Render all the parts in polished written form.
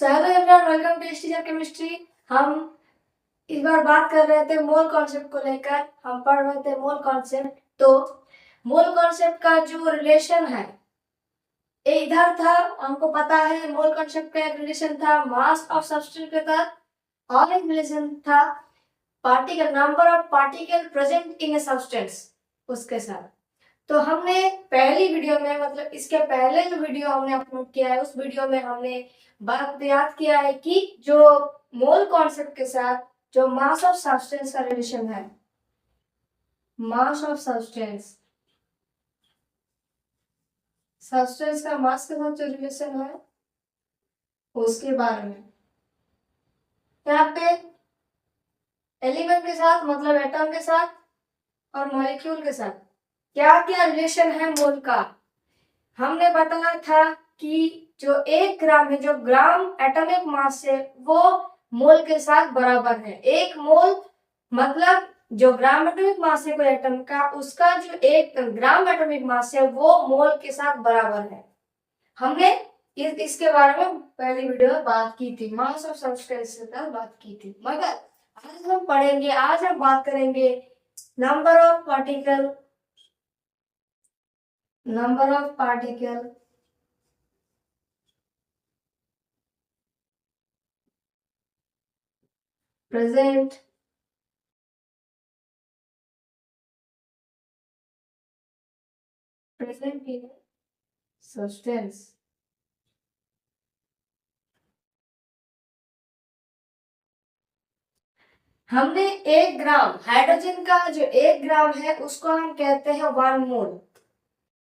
Hello everyone, welcome to teacher chemistry. हम इस बार बात कर रहे थे मोल कॉन्सेप्ट को लेकर। हम पढ़ रहे थे मोल कॉन्सेप्ट। तो मोल कॉन्सेप्ट का जो रिलेशन है ये इधर था। हमको पता है मोल कॉन्सेप्ट का एक रिलेशन था मास ऑफ सब्सटेंस के साथ, और एक रिलेशन था particle number of particle present in a substance उसके साथ। तो हमने पहली वीडियो में, मतलब इसके पहले जो वीडियो हमने अपलोड किया है उस वीडियो में हमने बात याद किया है कि जो मोल कॉन्सेप्ट के साथ जो मास ऑफ सब्सटेंस का रिलेशन है, मास ऑफ सब्सटेंस, सब्सटेंस का मास के साथ जो रिलेशन है उसके बारे में यहाँ पे एलिमेंट के साथ, मतलब एटम के साथ और मॉलिक्यूल के साथ क्या क्या रिलेशन है मोल का, हमने बताया था कि जो 1 ग्राम है, जो ग्राम एटॉमिक मास है, वो मोल के साथ बराबर है। 1 मोल मतलब जो ग्राम एटॉमिक मास है कोई एटम का, उसका जो 1 ग्राम एटॉमिक मास है वो मोल के साथ बराबर है। हमने इसके बारे में पहली वीडियो में बात की थी, मास ऑफ सब्सटेंस के साथ बात की थी। मगर आज हम पढ़ेंगे, आज हम बात करेंगे number of particle, number of particle present in substance। हमने 1 ग्राम हाइड्रोजन का जो 1 ग्राम है उसको हम कहते हैं 1 मोल।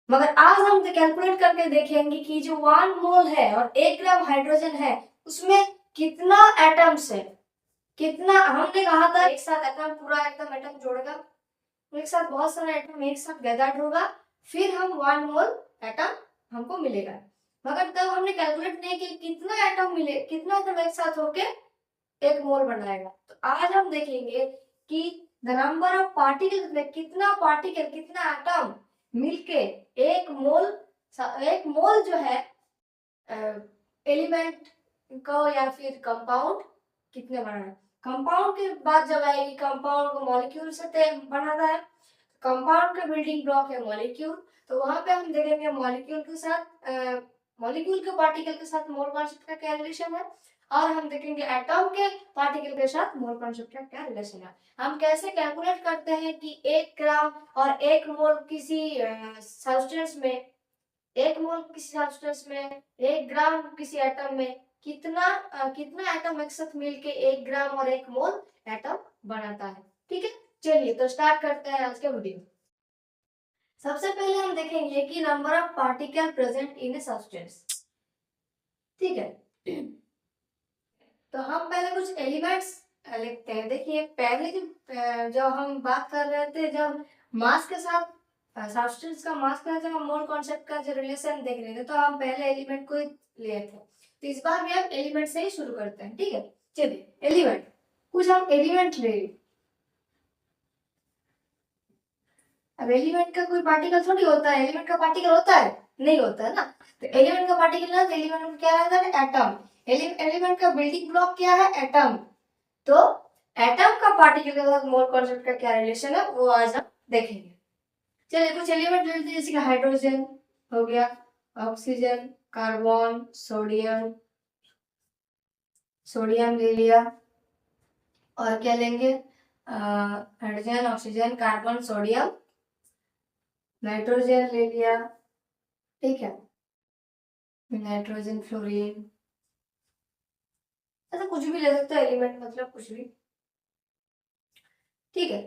मगर आज हम कैलकुलेट करके देखेंगे कि जो 1 मोल है और 1 ग्राम हाइड्रोजन है उसमें कितना एटम्स है, कितना। हमने कहा था एक साथ एटम, पूरा एकदम एटम जोड़ेगा, एक साथ बहुत सारा एटम एक साथ गैदर्ड होगा, फिर हम 1 मोल एटम हमको मिलेगा। मगर तब हमने कैलकुलेट नहीं किया कितना एटम मिले, कितना एटम एक साथ होके 1 मोल बनाएगा। तो आज हम देखेंगे कि द नंबर ऑफ पार्टिकल में कितना पार्टिकल, कितना एटम मिलके 1 मोल, 1 मोल जो है एलिमेंट को या फिर कंपाउंड कितने बनाना है। कंपाउंड की बात जब आएगी, कंपाउंड को मॉलिक्यूल से बनाता है, कंपाउंड का बिल्डिंग ब्लॉक है मॉलिक्यूल। तो वहां पे हम देखेंगे मॉलिक्यूल के साथ, मॉलिक्यूल के पार्टिकल के साथ मोल कॉन्सेप्ट का क्या रिलेशन है, और हम देखेंगे एटम के पार्टिकल के साथ मोल कॉन्सेप्ट का क्या रिलेशन है। हम कैसे कैलकुलेट करते हैं कि 1 ग्राम और 1 मोल किसी सब्सटेंस में, 1 मोल किसी सब्सटेंस में, 1 ग्राम किसी एटम में, कितना एटम एक साथ मिलके 1 ग्राम और 1 मोल एटम बनाता है। ठीक है, चलिए तो स्टार्ट करते हैं आज का वीडियो। सबसे पहले हम देखेंगे कि number of particle present in a substance. ठीक है, तो हम पहले कुछ एलिमेंट्स लिखते हैं। देखिए पहले जो हम बात कर रहे थे, जब मास के साथ सब्सटेंस का मास का जब मोल कॉन्सेप्ट का जो रिलेशन देख रहे थे, तो हम पहले एलिमेंट को लिए थे। तो इस बार भी हम एलिमेंट से ही शुरू करते हैं। ठीक है, चलिए एलिमेंट, कुछ हम एलिमेंट ले। अब एलिमेंट का कोई पार्टिकल थोड़ी होता है, एलिमेंट का पार्टिकल होता है, नहीं होता है ना। तो एलिमेंट का पार्टिकल ना, तो एलिमेंट में क्या रहता है, एटम। एलिमेंट का बिल्डिंग ब्लॉक क्या है, एटम। तो एटम का पार्टिकल के साथ मोल कॉन्सेप्ट का क्या रिलेशन है वो आज हम देखेंगे। चलिए कुछ एलिमेंट लेते हैं, जैसे कि हाइड्रोजन हो गया, ऑक्सीजन, कार्बन, सोडियम, सोडियम ले लिया, और क्या लेंगे, hydrogen, oxygen, carbon, sodium, nitrogen ले लिया। ठीक है, नाइट्रोजन, फ्लोरीन, ऐसा कुछ भी ले सकते हैं एलिमेंट, मतलब कुछ भी। ठीक है,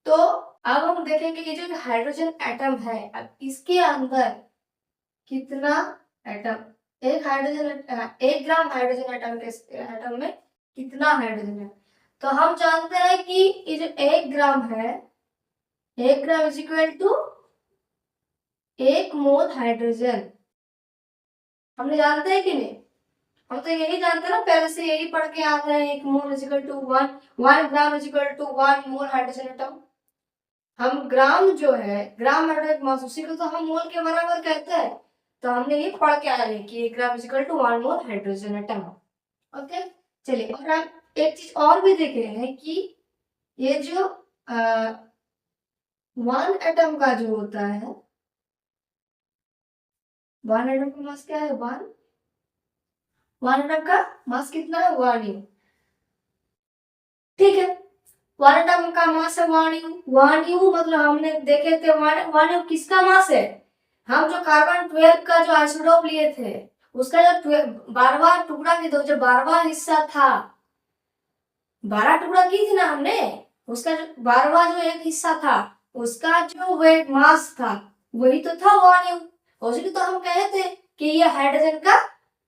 तो अब हम देखेंगे कि जो हाइड्रोजन एटम है, अब इसके अंदर कितना एटम, एक हाइड्रोजन, 1 ग्राम हाइड्रोजन एटम में कितना हाइड्रोजन है। तो हम जानते हैं कि ये जो 1 ग्राम है, 1 gram is equal to 1 mole hydrogen. हमने जानते हैं कि नहीं, हम तो यही जानते हैं ना, पहले से यही पढ़ के आ रहे हैं, 1 mole is equal to 1 gram is equal to 1 mole hydrogen atom. हम ग्राम जो है, ग्राम हाइड्रोजन मास, उसी को तो हम मोल के बराबर कहते हैं। तो हमने ये पढ़ के आ रहे हैं कि 1 gram is equal to 1 mole hydrogen atom. Okay, चलिए। और हम एक चीज और भी देख रहे हैं कि ये जो 1 एटम का जो होता है, 1 एटम का मास क्या है? 1 एटम का मास कितना है? 1 U। ठीक है, 1 एटम का मास है 1 U। 1 U मतलब हमने देखे थे 1 U किसका मास है? हम जो कार्बन 12 का जो आइसोटोप लिए थे, उसका जो 12वां टुकड़ा की जो 12वां हिस्सा था, 12 टुकड़ा की थी ना हमने, उसका जो 12वां जो एक हिस्सा था, उसका जो वेट मास था वही तो था 1 U। उसी तो हम कहे थे कि ये हाइड्रोजन का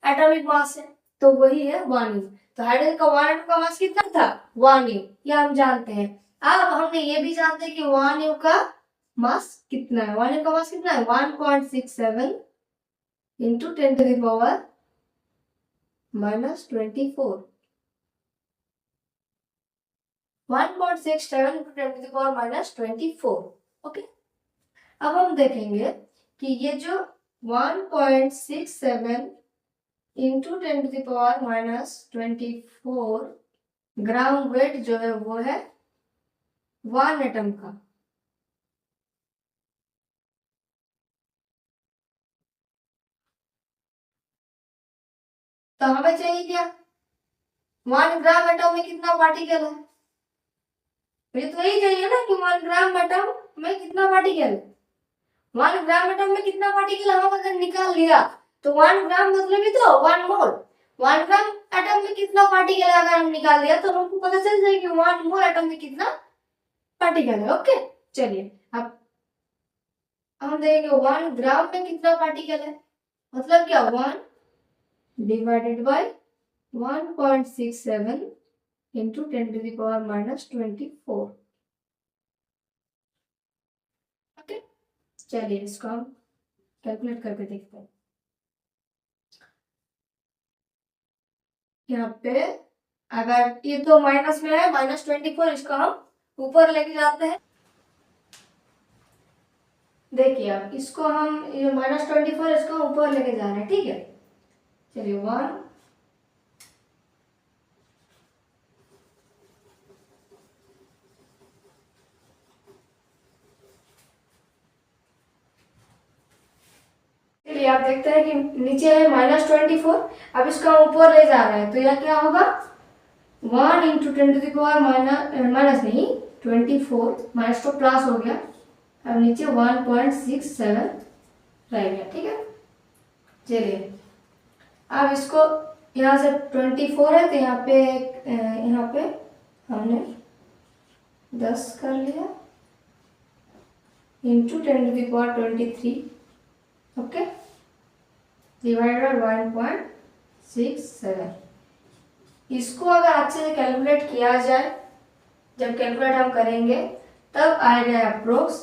एटॉमिक मास है, तो वही है 1 U। तो हाइड्रोजन का 1 एटम का मास कितना था? 1 U, ये हम जानते हैं। अब हमने ये भी जानते हैं कि 1 U का मास कितना है। 1 U का मास कितना है? 1.67 into 10 to the power -24। 1.67 into 10 to the power -24। Okay, अब हम देखेंगे कि ये जो 1.67 into 10 to the power -24 gram weight जो है वो है 1 एटम का। तो हमें चाहिए क्या? 1 ग्राम एटम में कितना पार्टिकल है? मुझे तो यही चाहिए ना कि 1 ग्राम एटम में कितना पार्टिकल है। 1 ग्राम एटम में कितना पार्टिकल हम अगर निकाल लिया तो 1 ग्राम मतलब ही तो 1 मोल। 1 ग्राम एटम में कितना पार्टिकल है अगर हम निकाल दिया तो हमको पता चल जाएगा कि 1 मोल एटम में कितना पार्टिकल है। ओके, चलिए अब हम देखेंगे 1 ग्राम में कितना पार्टिकल है। मतलब क्या? 1 divided by 1.67 into 10 to the power -24। Okay, चलिए इसको हम कैलकुलेट करके देखते हैं। यहाँ पे अगर ये तो माइनस में है -24, इसको हम ऊपर लेके जाते हैं। देखिए अब इसको हम ये -24 इसको ऊपर लेके जा रहे हैं। ठीक है, चलिए 1 चलिए आप देखते हैं कि नीचे है -24, अब इसको हम ऊपर ले जा रहे हैं तो यह क्या होगा? 1 into 10 to the power minus नहीं 24 माइनस तो प्लस हो गया। अब नीचे 1.67 रह गया। ठीक है, चलिए अब इसको यहाँ से 24 है तो यहाँ पे हमने 10 कर लिया into 10 to the power 23। Okay, divided by 1.67। इसको अगर अच्छे से कैलकुलेट किया जाए, जब कैलकुलेट हम करेंगे तब आएगा approx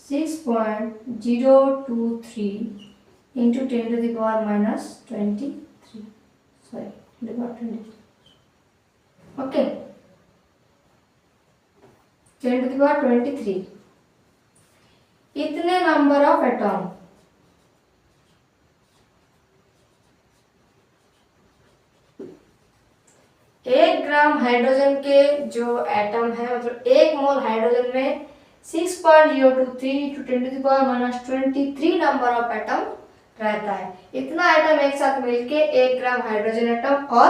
6.023 into 10 to the power -23। Sorry, 23। Okay, 10 to the power 23 इतने नंबर ऑफ एटॉम। एक ग्राम हाइड्रोजन के जो एटम है मतलब 1 मोल हाइड्रोजन में 6.023 to 10 to the power -23 number of atom रहता है। इतना एटम एक साथ मिलके 1 ग्राम हाइड्रोजन एटम और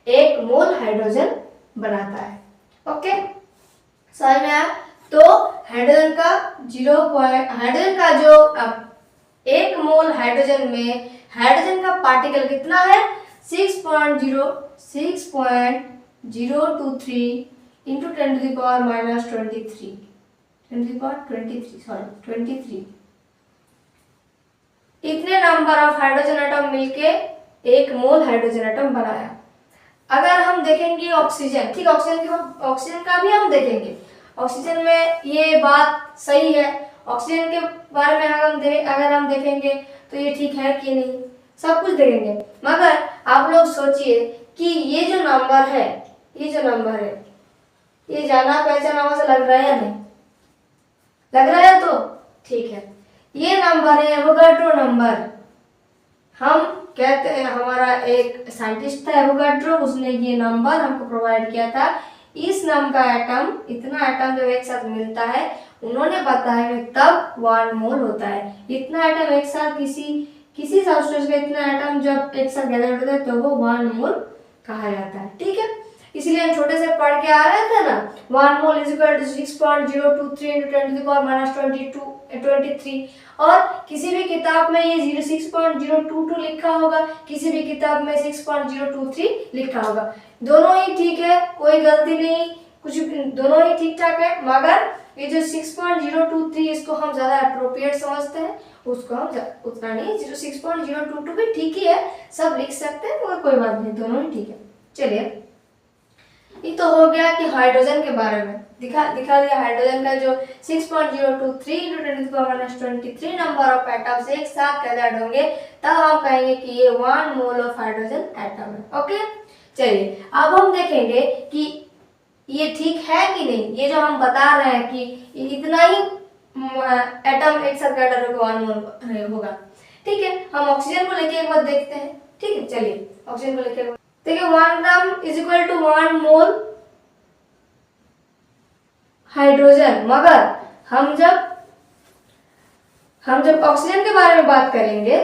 1 मोल हाइड्रोजन बनाता है। ओके, समझ में आया? तो हाइड्रोजन का जो 1 मोल हाइड्रोजन में हाइड्रोजन का पार्टिकल कितना है? 6.023 इंटू 10 टू द पावर -23 23। इतने नंबर ऑफ हाइड्रोजन एटम मिलके 1 मोल हाइड्रोजन एटम बनाया। अगर हम देखेंगे ऑक्सीजन, ठीक, ऑक्सीजन का भी हम देखेंगे। ऑक्सीजन में ये बात सही है, ऑक्सीजन के बारे में अगर हम देखेंगे तो ये ठीक है कि नहीं, सब कुछ देखेंगे। मगर आप लोग सोचिए कि ये जो नंबर है ये जाना पहचाना से लग रहा है या नहीं? लग रहा है तो ठीक है। ये नंबर है एवोगाड्रो नंबर। हम कहते हैं, हमारा एक साइंटिस्ट था एवोगाड्रो, उसने ये नंबर हमको प्रोवाइड किया था। इस नाम का एटम, इतना एटम जब एक साथ मिलता है, उन्होंने बताया कि तब 1 मोल होता है। इतना एटम एक साथ किसी सब्सटेंस का इतना एटम जब एक साथ गैदर होता है तो वो 1 मोल कहा जाता है। ठीक है, इसलिए हम छोटे से पढ़ के आ रहे थे ना, 1 mole is equal to 6.023 into 10⁻⁻23। और किसी भी किताब में ये 6.022 लिखा होगा, किसी भी किताब में 6.023 लिखा होगा। दोनों ही ठीक है, कोई गलती नहीं, कुछ दोनों ही ठीक ठाक है। मगर ये जो 6.023 इसको हम ज्यादा अप्रोप्रिएट समझते हैं, उसको हम उतना नहीं। 6.022 भी ठीक ही है, सब लिख सकते हैं, मगर कोई बात नहीं, दोनों ही ठीक है। चलिए, ये तो हो गया कि हाइड्रोजन के बारे में दिखा दिया। हाइड्रोजन का जो 6.023 into 10⁻⁻23 नंबर ऑफ एटम्स एक साथ गैदर्ड होंगे, तब हम कहेंगे कि ये 1 मोल ऑफ हाइड्रोजन एटम है। ओके, चलिए अब हम देखेंगे कि ये ठीक है कि नहीं। ये जो हम बता रहे हैं कि इतना ही एटम एक साथ गैदर होकर 1 मोल होगा। ठीक है, हम ऑक्सीजन को लेके एक बार देखते हैं। ठीक है, चलिए ऑक्सीजन को लेके देखिए, 1 gram is equal to 1 mole hydrogen. मगर हम जब ऑक्सीजन के बारे में बात करेंगे,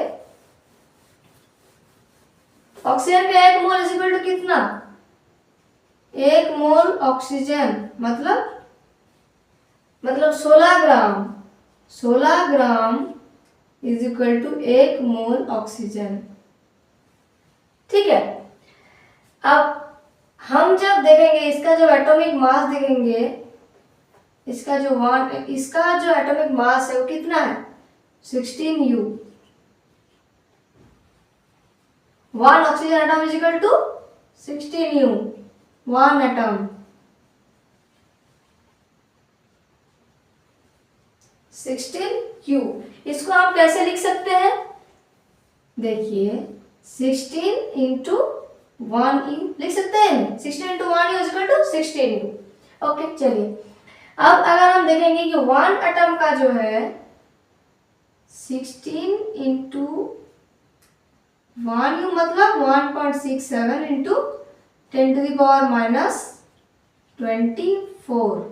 ऑक्सीजन का 1 मोल इज इक्वल टू कितना? 1 मोल ऑक्सीजन मतलब 16 gram. 16 gram is equal to 1 mole oxygen. ठीक है, अब हम जब देखेंगे इसका जो एटॉमिक मास देखेंगे, इसका जो एटॉमिक मास है वो कितना है? 16U। 1 oxygen atom is equal to 16U, 1 atom. 16U। इसको आप कैसे लिख सकते हैं? देखिए, 16 इंटू 1U लिख सकते हैं। 16 into 1U is equal to 16U। Okay, चलिए अब अगर हम देखेंगे कि 1 एटम का जो है 16 इंटू 1U मतलब 1.67 इंटू 10⁻⁻24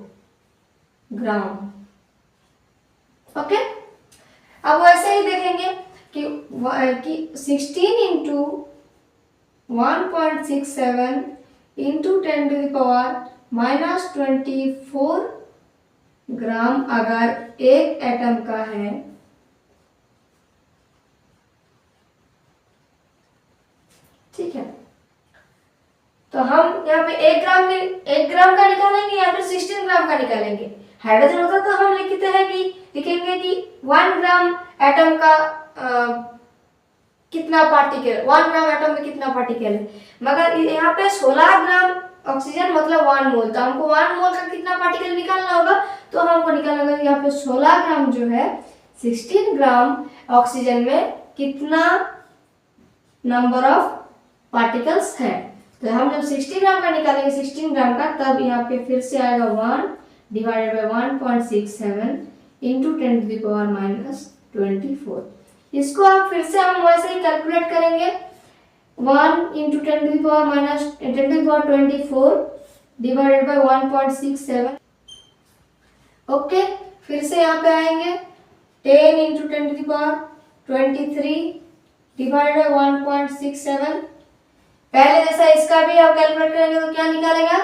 ग्राम। ओके, अब वैसे ही देखेंगे कि 16 इंटू 1.67 इंटू 10⁻⁻24 ग्राम अगर एक एटम का है, ठीक है, तो हम यहाँ पे 1 ग्राम का निकालेंगे या फिर 16 ग्राम का निकालेंगे। हाइड्रोजन होता तो हम लिखेंगे कि 1 ग्राम एटम का कितना पार्टिकल, 1 ग्राम एटम में कितना पार्टिकल है। मगर यहाँ पे 16 ग्राम ऑक्सीजन मतलब 1 मोल, तो हमको 1 मोल का कितना पार्टिकल निकालना होगा, तो हमको निकालना होगा यहाँ पे 16 ग्राम जो है 16 ग्राम ऑक्सीजन में कितना नंबर ऑफ पार्टिकल्स है। तो हम जब 60 ग्राम का निकालेंगे 16 ग्राम का, तब यहाँ पे फिर से आएगा 1 डिवाइडेड बाय 1.67 इंटू 10⁻⁻24। इसको आप फिर से हम वैसे ही कैलकुलेट करेंगे। 1 इंटू 10⁻24 डिवाइडेड बाय 1.67। ओके, फिर से यहाँ पे आएंगे 10 इंटू 10⁻23 डिवाइडेड बाय 1.67। पहले जैसा इसका भी आप कैलकुलेट करेंगे तो क्या निकालेगा?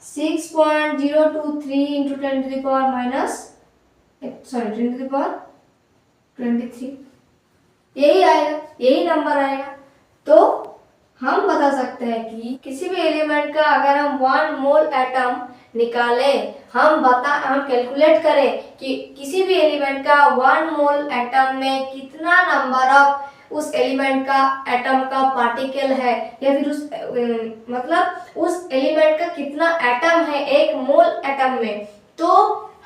6.023 इंटू 10⁻23, यही आएगा, यही नंबर आएगा। तो हम बता सकते हैं कि किसी भी एलिमेंट का अगर हम 1 मोल एटम निकालें, हम कैलकुलेट करें कि किसी भी एलिमेंट का 1 मोल एटम में कितना नंबर ऑफ उस एलिमेंट का एटम का पार्टिकल है, या फिर उस एलिमेंट का कितना एटम है 1 मोल एटम में, तो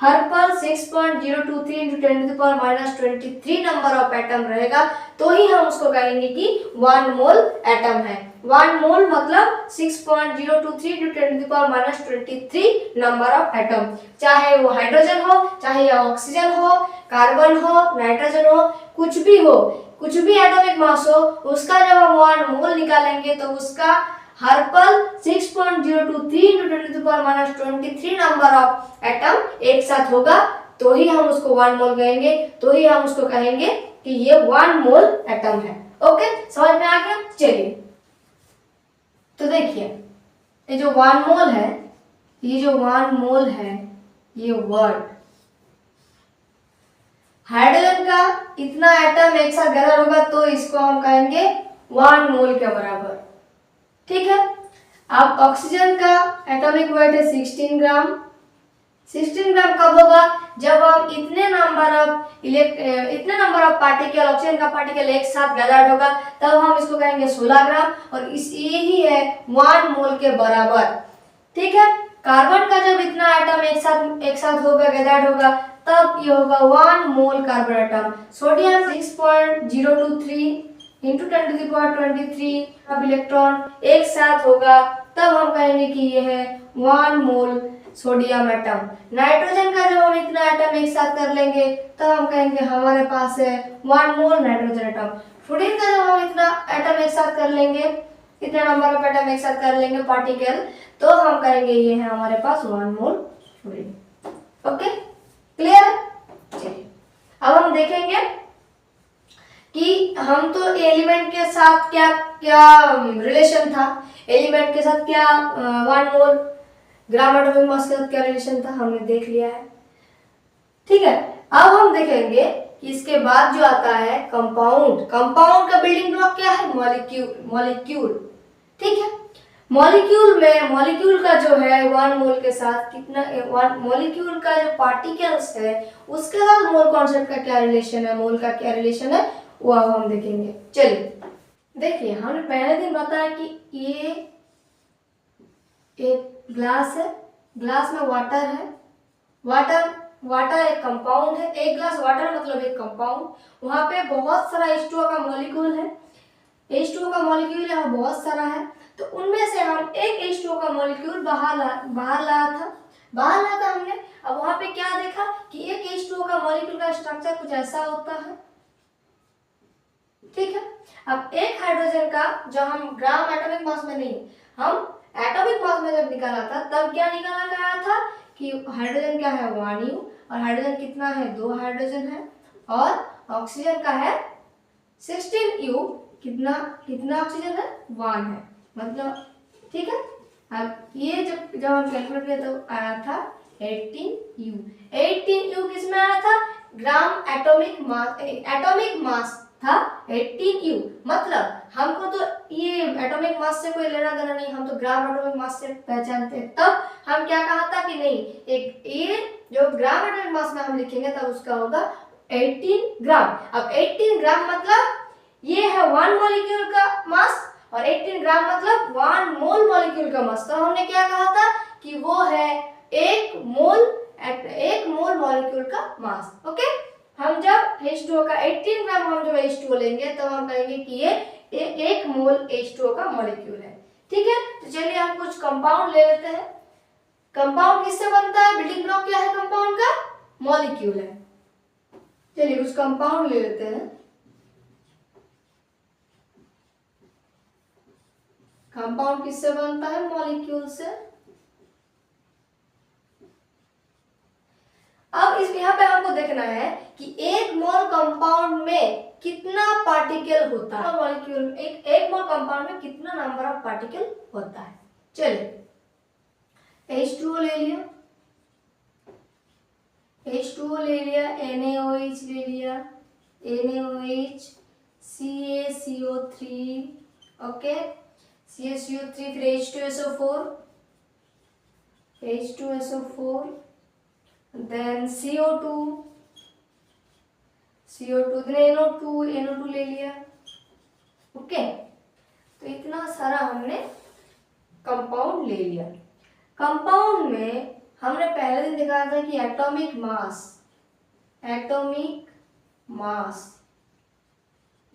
हर पर 6.023 इंटू 10⁻⁻23 नंबर ऑफ एटम रहेगा, तो ही हम उसको कहेंगे कि 1 मोल एटम है। 1 मोल मतलब 6.023 इंटू 10⁻⁻23 नंबर ऑफ एटम, चाहे वो हाइड्रोजन हो, चाहे ऑक्सीजन हो, कार्बन हो, नाइट्रोजन हो, कुछ भी हो, कुछ भी एटॉमिक मास हो उसका जब हम 1 मोल निकालेंगे तो उसका हर पल 6.023 × 10⁻23 नंबर ऑफ एटम एक साथ होगा, तो ही हम उसको 1 मोल कहेंगे, तो ही हम उसको कहेंगे कि ये 1 मोल एटम है। ओके, समझ में आ गया? चलिए तो देखिए ये जो 1 मोल है, ये जो 1 मोल है, ये वर्ड हाइड्रोजन का इतना एटम एक साथ गैदर होगा तो इसको हम कहेंगे 1 मोल के बराबर। ठीक है, अब ऑक्सीजन का एटॉमिक वेट है 16 ग्राम। 16 ग्राम कब होगा? जब हम इतने नंबर ऑफ पार्टिकल, ऑक्सीजन का पार्टिकल एक साथ गैदर्ड होगा, तब हम इसको कहेंगे 16 ग्राम, और इस यही है 1 मोल के बराबर। ठीक है, कार्बन का जब इतना एटम एक साथ होगा, गैदर्ड होगा, तब ये होगा 1 मोल कार्बन एटम। सोडियम 6.023 × 10⁻23 अब इलेक्ट्रॉन एक साथ होगा, तब हम कहेंगे कि ये है 1 मोल सोडियम एटम। नाइट्रोजन का जब हम इतना एटम एक साथ कर लेंगे, तब हम कहेंगे हमारे पास है 1 मोल नाइट्रोजन एटम। फ्लोरीन का जब हम इतना एटम एक साथ कर लेंगे, इतना नंबर ऑफ एटम एक साथ कर लेंगे पार्टिकल, तो हम कहेंगे ये है हमारे पास 1 मोल फ्लोरीन। Okay, clear? चलिए अब हम देखेंगे कि हम तो एलिमेंट के साथ क्या क्या रिलेशन था, एलिमेंट के साथ क्या 1 मोल ग्राम एटॉमिक मास के साथ क्या रिलेशन था, हमने देख लिया है। ठीक है, अब हम देखेंगे कि इसके बाद जो आता है कंपाउंड। कंपाउंड का बिल्डिंग ब्लॉक क्या है? मॉलिक्यूल। ठीक है, मॉलिक्यूल का जो है 1 मोल के साथ कितना, मॉलिक्यूल का जो पार्टिकल्स है उसके साथ मोल कॉन्सेप्ट का क्या रिलेशन है, मोल का क्या रिलेशन है, वो अब हम देखेंगे। चलिए देखिए, हमने पहले दिन बताया कि ये एक ग्लास है, ग्लास में वाटर है, वाटर एक कंपाउंड है। एक ग्लास वाटर मतलब एक कंपाउंड, वहां पे बहुत सारा H2O का मॉलिक्यूल है, H2O का मॉलिक्यूल है बहुत सारा है, तो उनमें से हम एक H2O का मॉलिक्यूल बाहर लाया था हमने। अब वहां पे क्या देखा कि एक H2O का मॉलिक्यूल का स्ट्रक्चर कुछ ऐसा होता है। ठीक है, अब एक हाइड्रोजन का जो हम ग्राम एटॉमिक मास में नहीं, हम एटॉमिक मास में जब निकाला था, तब क्या निकाला गया था कि हाइड्रोजन क्या है 1 U, और हाइड्रोजन कितना है 2 हाइड्रोजन है, और ऑक्सीजन का है 16 U, कितना ऑक्सीजन है 1 है, मतलब ठीक है। अब ये जब हम कैलकुलेट किया तो आया था 18 U। 18 U किसमें आया था? ग्राम एटॉमिक मास था 18 U, मतलब हमको तो ये एटॉमिक मास से कोई लेना देना नहीं, हम तो ग्राम एटॉमिक मास से पहचानते हैं। तब हम क्या कहा था कि नहीं, एक ये जो ग्राम एटॉमिक मास में हम लिखेंगे तब उसका होगा 18 ग्राम। अब 18 ग्राम मतलब ये है 1 मॉलिक्यूल का मास, और 18 ग्राम मतलब 1 मोल मॉलिक्यूल का मास। तो हमने क्या कहा था कि वो है 1 मोल मॉलिक्यूल का मास। ओके, हम जब H2O का 18 ग्राम हम जब H2O लेंगे तब हम कहेंगे कि ये 1 मोल H2O का मॉलिक्यूल है। ठीक है, तो चलिए हम कुछ कंपाउंड ले लेते हैं। कंपाउंड किससे बनता है? बिल्डिंग ब्लॉक क्या है कंपाउंड का? मॉलिक्यूल है। चलिए कुछ कंपाउंड ले लेते हैं। कंपाउंड किससे बनता है? मॉलिक्यूल से। अब इस यहाँ पे हमको देखना है कि 1 मोल कंपाउंड में कितना पार्टिकल होता है, मॉलिक्यूल में एक मोल कंपाउंड में कितना नंबर ऑफ पार्टिकल होता है। चलिए H2O ले लिया, H2O ले लिया, NaOH ले लिया, NaOH, CaCO3, ओके, CaCO3, फिर H2SO4, then CO2, then NO2 ले लिया। ओके, तो इतना सारा हमने कंपाउंड ले लिया। कंपाउंड में हमने पहले दिन देखा था कि एटॉमिक मास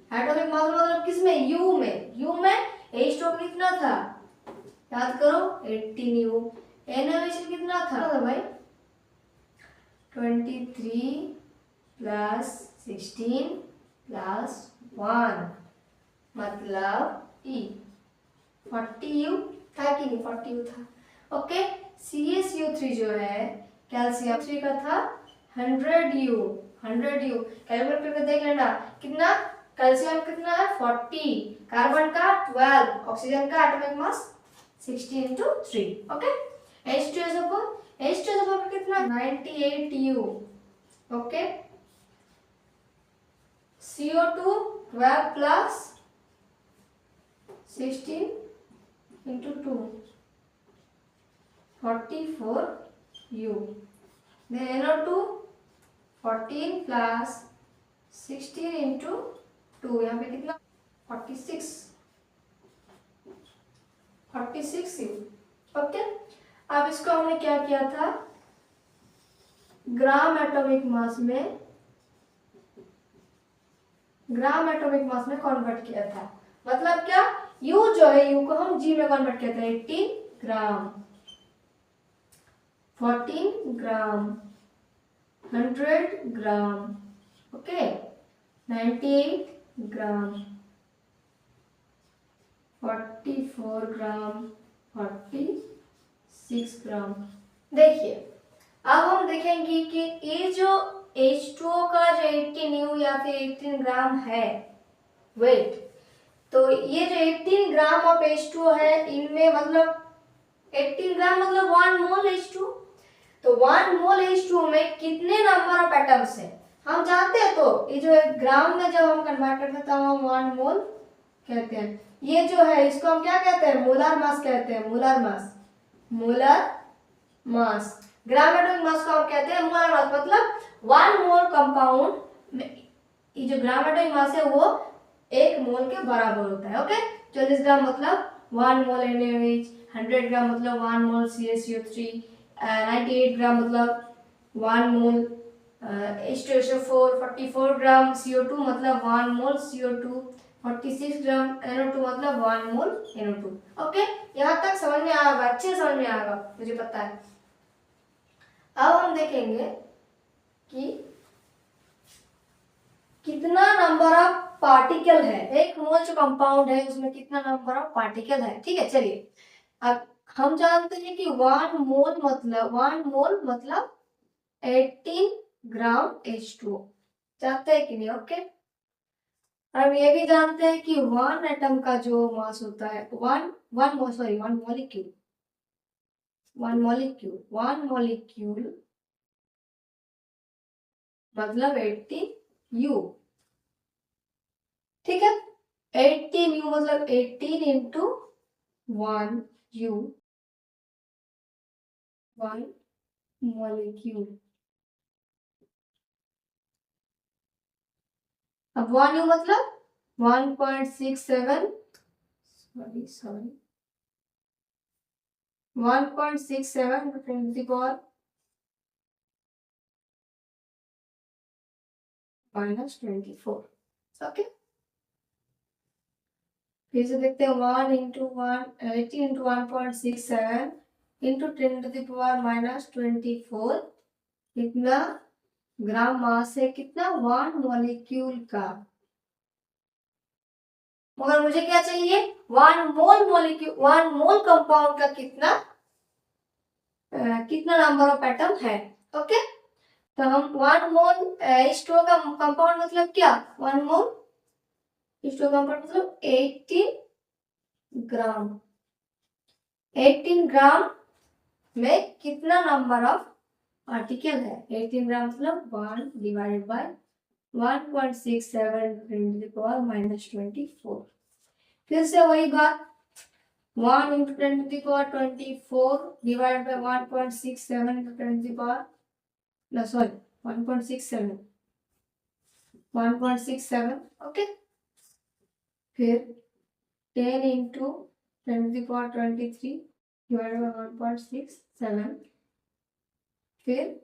मतलब किसमें? U में H2O कितना था? याद करो 18 U। NaOH कितना था भाई? 23 + 16 + 1 मतलब E 40U था कि नहीं, 40U था। ओके, CaCO3 जो है कैल्शियम 3 का था 100U, 100U कैलकुलेट करके देख लेना कितना, कैल्शियम कितना है 40, कार्बन का 12, ऑक्सीजन का atomic mass 60 into 3। Okay, H2SO4 कितना 98U। Okay, CO2 12 plus 16 into 2 44U। Then NO2 14 plus 16 into 2, यहाँ पे कितना 46, 46U। ओके, अब इसको हमने क्या किया था, ग्राम एटॉमिक मास में कन्वर्ट किया था। मतलब क्या, U जो है U को हम G में कन्वर्ट किया था, 18 ग्राम, 14 ग्राम, 100 ग्राम, ओके, 98 ग्राम, 44 ग्राम, 46 ग्राम। देखिए अब हम देखेंगे कि ये जो H2O का जो 18U या फिर 18 ग्राम है वेट, तो ये जो 18 ग्राम ऑफ H2O है इनमें मतलब 18 ग्राम मतलब 1 मोल H2O, तो 1 मोल H2O में कितने नंबर ऑफ एटम्स हैं हम जानते हैं। तो ये जो ग्राम में जब हम कन्वर्ट करते हैं तो हम 1 मोल कहते हैं। ये जो है इसको हम क्या कहते हैं, मोलर मास कहते हैं, molar mass, molar mass. Gram atomic mass को हम कहते हैं मोलर मास, मतलब 1 मोल कंपाउंड में ये जो ग्राम एटॉमिक मास है वो 1 मोल के बराबर होता है। ओके, 40 ग्राम मतलब 1 मोल NaOH, 100 ग्राम मतलब 1 मोल CaCO3, 98 ग्राम मतलब 1 मोल H2SO4, 44 ग्राम CO2 मतलब 1 मोल CO2, 46 ग्राम NO2 मतलब 1 मोल NO2। ओके, यहाँ तक समझ में आएगा, अच्छे समझ में आएगा, मुझे पता है। अब हम देखेंगे कि कितना नंबर ऑफ पार्टिकल है, एक मोल जो कंपाउंड है उसमें कितना नंबर ऑफ पार्टिकल है। ठीक है, चलिए अब हम जानते हैं कि 1 मोल मतलब 18 ग्राम H2O, जानते हैं कि नहीं। ओके, हम ये भी जानते हैं कि 1 एटम का जो मास होता है, 1 मॉलिक्यूल मतलब 18U। ठीक है, 18U मतलब 18 into 1U, 1 मॉलिक्यूल। अब 1U मतलब 1.67, सॉरी 1.67 × 10⁻²⁴। ओके, फिर से देखते हैं 1 into 18 into 1.67 into 10⁻²⁴ कितना ग्राम मास है, कितना 1 मॉलिक्यूल का। मगर मुझे क्या चाहिए, 1 मोल कंपाउंड का कितना नंबर ऑफ एटम है। ओके, तो हम 1 मोल H2O का कंपाउंड मतलब क्या, 1 मोल H2O कंपाउंड मतलब 18 ग्राम, 18 ग्राम में कितना नंबर ऑफ पार्टिकल है। 18 ग्राम मतलब 1 डिवाइडेड बाय 1.67 × 10⁻²⁴। फिर से वही बात, 1 into 10⁻²⁴ divided by 1.67 into 1.67, okay. फिर 10 into 10⁻23 divided by 1.67, फिर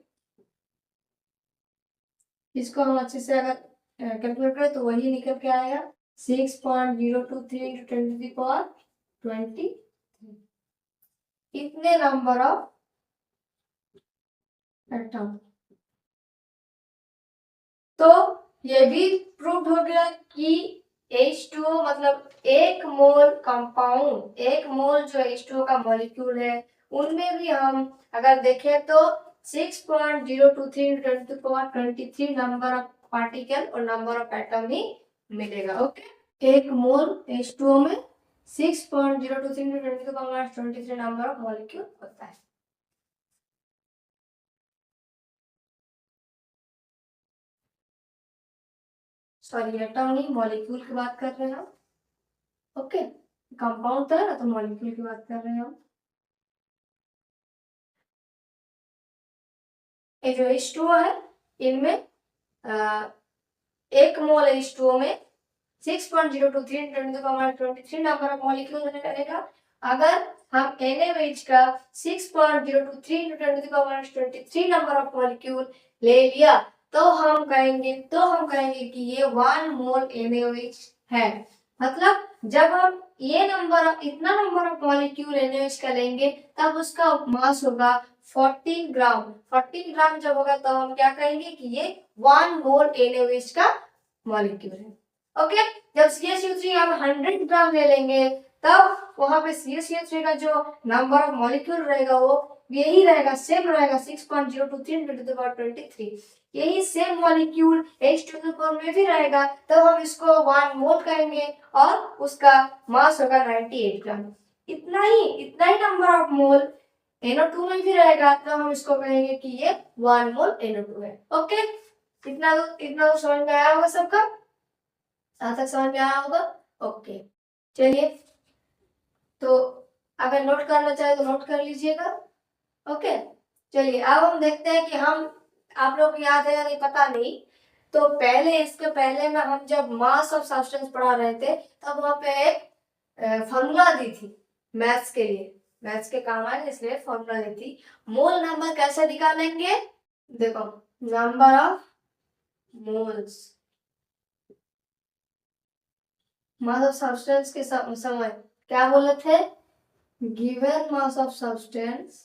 इसको हम अच्छे से अगर कैलकुलेट करें तो वही निकल के आएगा 6.023 into 10⁻23। इतने नंबर ऑफ एटम। तो ये भी प्रूव हो गया कि H2O मतलब एक मोल कंपाउंड, एक मोल जो H2O का मॉलिक्यूल है उनमें भी हम अगर देखें तो 6.023 × 10⁻23 नंबर ऑफ पार्टिकल और नंबर ऑफ एटम ही मिलेगा। ओके, एक मोल H2O में 6.023 × 10⁻23 नंबर ऑफ मॉलिक्यूल होता है। सॉरी, एटम नहीं, मॉलिक्यूल की बात कर रहे हैं हम। ओके, कंपाउंड था ना, तो मॉलिक्यूल की बात कर रहे हैं हम। ये जो H2O है इनमें एक मोल H2O में 6.023 × 10⁻23 नंबर ऑफ मॉलिक्यूल रहेगा। अगर हम NaOH का 6.023 × 10⁻23 नंबर ऑफ मॉलिक्यूल ले लिया तो हम कहेंगे कि ये 1 मोल NaOH है। मतलब जब हम ये नंबर, इतना नंबर ऑफ मॉलिक्यूल NaOH का लेंगे तब उसका मास होगा 14 ग्राम। 14 ग्राम जब होगा तो हम क्या कहेंगे कि ये 1 मोल NaOH का मॉलिक्यूल है। ओके, जब CaCO3 हम 100 ग्राम ले लेंगे तब वहां पे CaCO3 का जो नंबर ऑफ मॉलिक्यूल रहेगा वो यही रहेगा, सेम रहेगा 6.023 × 10⁻23। यही सेम मॉलिक्यूल H2O में भी रहेगा, तो हम इसको 1 मोल कहेंगे और उसका मास होगा 98 ग्राम। इतना ही नंबर ऑफ मोल NO2 में भी रहेगा, तो हम इसको कहेंगे कि ये 1 मोल NO2 है। ओके, इतना तो समझ में आया होगा सबका, यहाँ तक समझ में आया होगा। ओके, चलिए, तो अगर नोट करना चाहे तो नोट कर लीजिएगा। ओके, चलिए अब हम देखते हैं कि हम, आप लोग को याद है या नहीं पता नहीं, तो पहले, इसके पहले में हम जब मास ऑफ सब्सटेंस पढ़ा रहे थे तब वहां पे एक फॉर्मूला दी थी मैथ्स के लिए, मैथ्स के काम आए इसलिए फॉर्मूला दी थी। मोल नंबर कैसे निकालेंगे, देखो, number of moles, mass of substance के समय क्या बोले थे, given mass of substance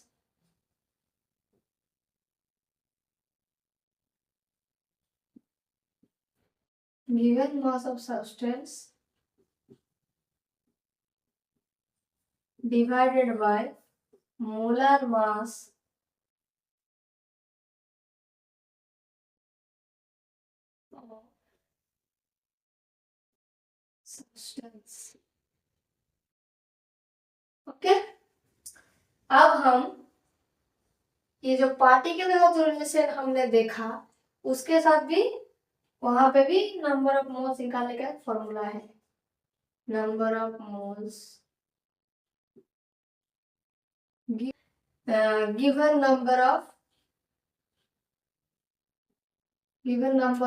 divided by molar mass of substance। Okay, अब हम ये जो पार्टिकल का जो रिलेशन हमने देखा उसके साथ भी वहां पे भी नंबर ऑफ मोल्स निकालने का फॉर्मूला है। Number of moles given number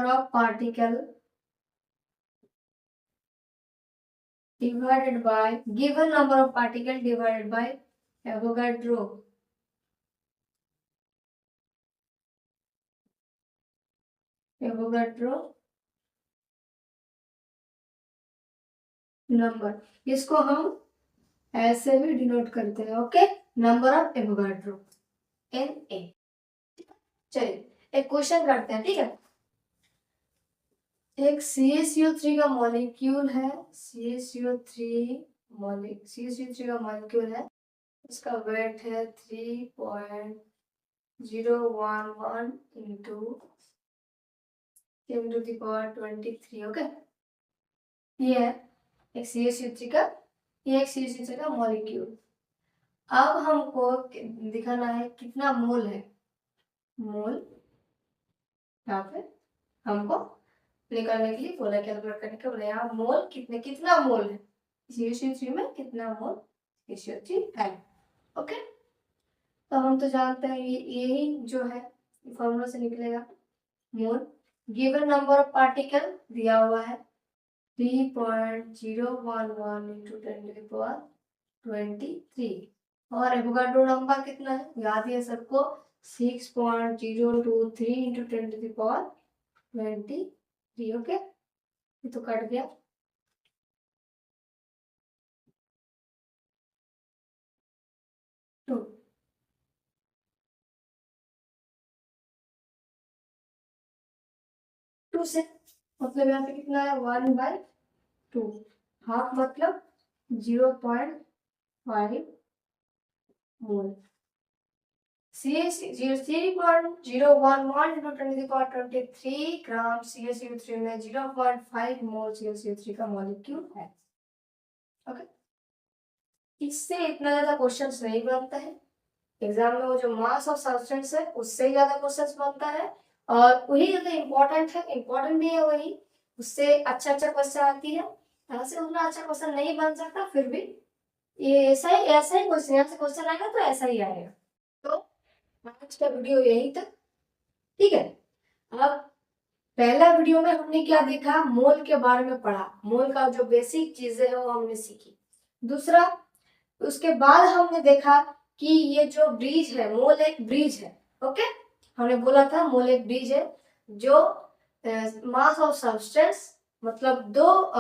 of particle divided by given number of particle divided by Avogadro number, इसको हम ऐसे भी डिनोट करते हैं। Okay, number of Avogadro, Na। चलिए एक क्वेश्चन करते हैं, ठीक है। एक CaCO3 का मॉलिक्यूल है, CaCO3 का मॉलिक्यूल है, इसका वेट है 3.011 into 10⁻23। ओके, ये है एक CaCO3 का मॉलिक्यूल। अब हमको दिखाना है कितना मोल है, मोल यहाँ पे हमको निकालने के लिए बोला, कैलकुलेट करने के बोला, यहाँ मोल कितना मोल है CaCO3 में, कितना मोल CaCO3 है। ओके, तो हम तो जानते हैं यही जो है फॉर्मूला से निकलेगा। मोल गिवन नंबर ऑफ पार्टिकल दिया हुआ है 3.011 into 10⁻23 और एवोगाड्रो नंबर कितना है, याद है सबको, 6.023 into 10⁻23। ओके, ये तो कट गया। टू से मतलब यहाँ पे कितना है, 1/2 2, हाफ मतलब 0.5 मोल। CaC0.011 into 10 to the power 23 gram CaCO3 में 0.5 मोल CaCO3 का मॉलिक्यूल है। ओके, इससे इतना ज्यादा क्वेश्चंस नहीं बनता है एग्जाम में। वो जो मास ऑफ सब्सटेंस है उससे ज्यादा क्वेश्चंस बनता है, और वही ज्यादा इम्पोर्टेंट है, इम्पोर्टेंट भी है वही, उससे अच्छा क्वेश्चन आती है। यहाँ से उतना अच्छा क्वेश्चन नहीं बन सकता, फिर भी ये ऐसा ही क्वेश्चन, यहाँ से क्वेश्चन आएगा तो ऐसा ही आएगा। तो आज का वीडियो यही था, ठीक है। अब पहला वीडियो में हमने क्या देखा, मोल के बारे में पढ़ा, मोल का जो बेसिक चीजें है वो हमने सीखी। दूसरा, उसके बाद हमने देखा कि ये जो ब्रिज है, मोल एक ब्रिज है। ओके, हमने बोला था मोल एक ब्रिज है जो मास ऑफ सब्सटेंस मतलब दो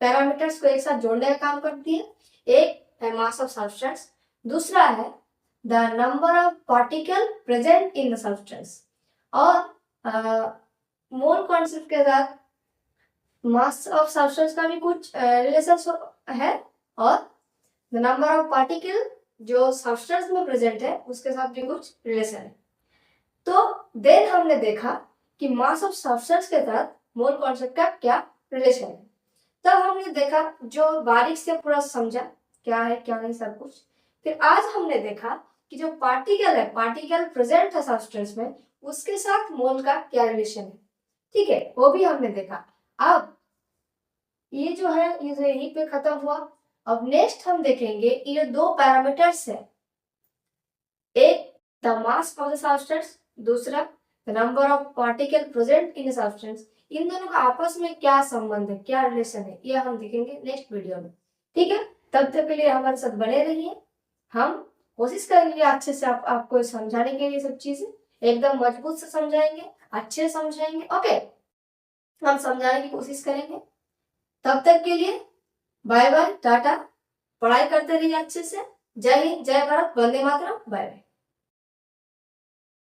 पैरामीटर्स को एक साथ जोड़ने का काम करती है। एक है मास ऑफ सब्सटेंस, दूसरा है the number of particle present in the substance. और मोल कॉन्सेप्ट के साथ मास ऑफ सब्सटेंस का भी कुछ रिलेशन है, और द नंबर ऑफ पार्टिकल जो सब्सटेंस में प्रेजेंट है उसके साथ भी कुछ रिलेशन है। तो देन हमने देखा कि मास ऑफ सब्सटेंस के साथ मोल कॉन्सेप्ट का क्या रिलेशन है। तब हमने देखा, जो बारीक से पूरा समझा क्या है क्या नहीं सब कुछ। फिर आज हमने देखा कि जो पार्टिकल है, पार्टिकल प्रेजेंट है सब्सटेंस में, उसके साथ मोल का क्या रिलेशन है, ठीक है, वो भी हमने देखा। अब ये जो है ये यहीं पे खत्म हुआ। अब नेक्स्ट हम देखेंगे ये दो पैरामीटर्स है, एक the mass of the substance, दूसरा the number of particle present in substance. इन दोनों का आपस में क्या संबंध है, क्या रिलेशन है, ये हम देखेंगे नेक्स्ट वीडियो में, ठीक है। तब तक के लिए हमारे साथ बने रहिए। हम कोशिश करेंगे अच्छे से आपको समझाने के लिए, सब चीजें एकदम मजबूत से समझाएंगे, अच्छे से समझाएंगे। ओके, हम समझाने की कोशिश करेंगे। तब तक के लिए बाय बाय, टाटा। पढ़ाई करते रहिए अच्छे से। जय हिंद, जय भारत, वंदे मातरम, बाय बाय।